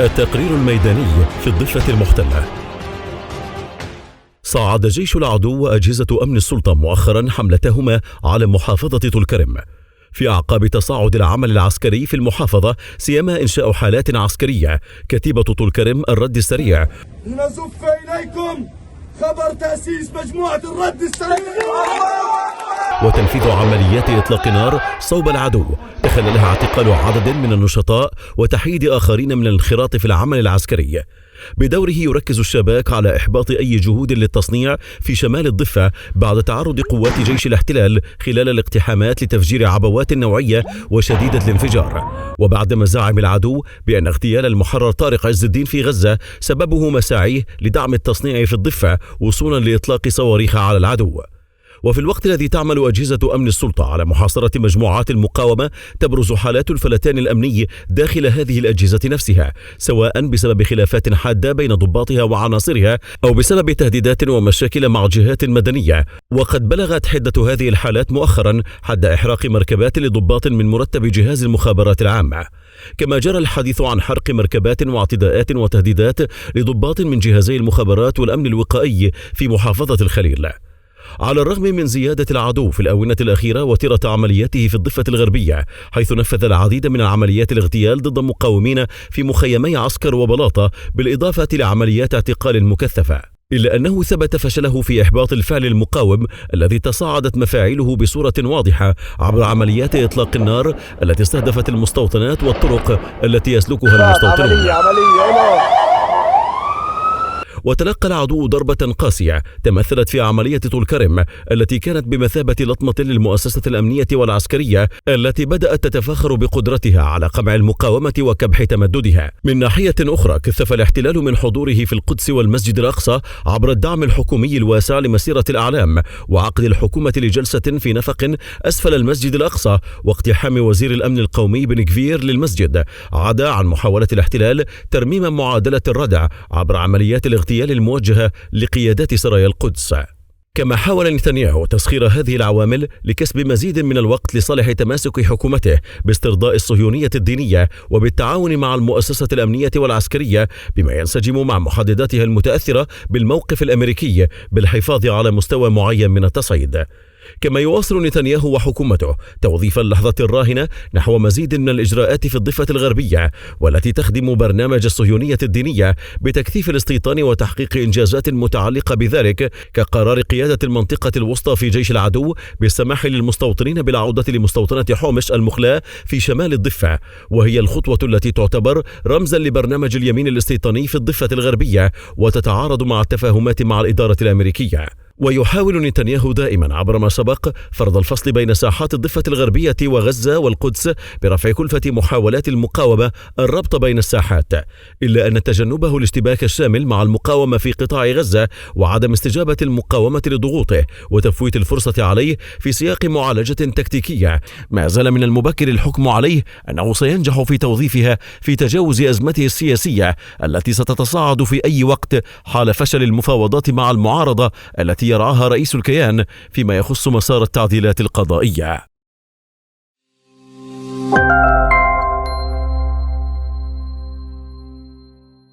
التقرير الميداني في الضفة المحتلة. صعد جيش العدو وأجهزة أمن السلطة مؤخرا حملتهما على محافظة طولكرم في أعقاب تصاعد العمل العسكري في المحافظة، سيما إنشاء حالات عسكرية. كتيبة طولكرم الرد السريع نزف إليكم خبر تأسيس مجموعة الرد السريع وتنفيذ عمليات إطلاق نار صوب العدو تخللها اعتقال عدد من النشطاء وتحييد آخرين من الانخراط في العمل العسكري. بدوره يركز الشباك على إحباط أي جهود للتصنيع في شمال الضفة بعد تعرض قوات جيش الاحتلال خلال الاقتحامات لتفجير عبوات نوعية وشديدة الانفجار، وبعد مزاعم العدو بأن اغتيال المحرر طارق عز الدين في غزة سببه مساعيه لدعم التصنيع في الضفة وصولا لإطلاق صواريخ على العدو. وفي الوقت الذي تعمل أجهزة أمن السلطة على محاصرة مجموعات المقاومة، تبرز حالات الفلتان الأمني داخل هذه الأجهزة نفسها، سواء بسبب خلافات حادة بين ضباطها وعناصرها أو بسبب تهديدات ومشاكل مع جهات مدنية. وقد بلغت حدة هذه الحالات مؤخرا حد إحراق مركبات لضباط من مرتب جهاز المخابرات العامة، كما جرى الحديث عن حرق مركبات واعتداءات وتهديدات لضباط من جهازي المخابرات والأمن الوقائي في محافظة الخليل. على الرغم من زيادة العدو في الآونة الأخيرة وتيرة عملياته في الضفة الغربية، حيث نفذ العديد من العمليات الاغتيال ضد مقاومين في مخيمي عسكر وبلاطة، بالإضافة لعمليات اعتقال مكثفة، إلا أنه ثبت فشله في إحباط الفعل المقاوم الذي تصاعدت مفاعله بصورة واضحة عبر عمليات إطلاق النار التي استهدفت المستوطنات والطرق التي يسلكها المستوطنون. وتلقى العدو ضربة قاسية تمثلت في عملية طولكرم التي كانت بمثابة لطمة للمؤسسة الأمنية والعسكرية التي بدأت تتفاخر بقدرتها على قمع المقاومة وكبح تمددها. من ناحية أخرى، كثف الاحتلال من حضوره في القدس والمسجد الأقصى عبر الدعم الحكومي الواسع لمسيرة الأعلام وعقد الحكومة لجلسة في نفق أسفل المسجد الأقصى واقتحام وزير الأمن القومي بن كفير للمسجد، عدا عن محاولة الاحتلال ترميم معادلة الردع عبر عمليات الاغتيال الموجهة لقيادات سرايا القدس. كما حاول نتنياهو تسخير هذه العوامل لكسب مزيد من الوقت لصالح تماسك حكومته باسترضاء الصهيونية الدينية وبالتعاون مع المؤسسة الأمنية والعسكرية، بما ينسجم مع محدداتها المتأثرة بالموقف الأمريكي بالحفاظ على مستوى معين من التصعيد. كما يواصل نتنياهو وحكومته توظيف اللحظة الراهنة نحو مزيد من الإجراءات في الضفة الغربية، والتي تخدم برنامج الصهيونية الدينية بتكثيف الاستيطان وتحقيق إنجازات متعلقة بذلك، كقرار قيادة المنطقة الوسطى في جيش العدو بالسماح للمستوطنين بالعودة لمستوطنة حومش المخلاة في شمال الضفة، وهي الخطوة التي تعتبر رمزا لبرنامج اليمين الاستيطاني في الضفة الغربية وتتعارض مع التفاهمات مع الإدارة الأمريكية. ويحاول نتنياهو دائما عبر ما سبق فرض الفصل بين ساحات الضفة الغربية وغزة والقدس برفع كلفة محاولات المقاومة الربط بين الساحات، إلا أن تجنبه الاشتباك الشامل مع المقاومة في قطاع غزة وعدم استجابة المقاومة لضغوطه وتفويت الفرصة عليه في سياق معالجة تكتيكية ما زال من المبكر الحكم عليه أنه سينجح في توظيفها في تجاوز أزمته السياسية التي ستتصاعد في أي وقت حال فشل المفاوضات مع المعارضة التي يرعاها رئيس الكيان فيما يخص مسار التعديلات القضائية.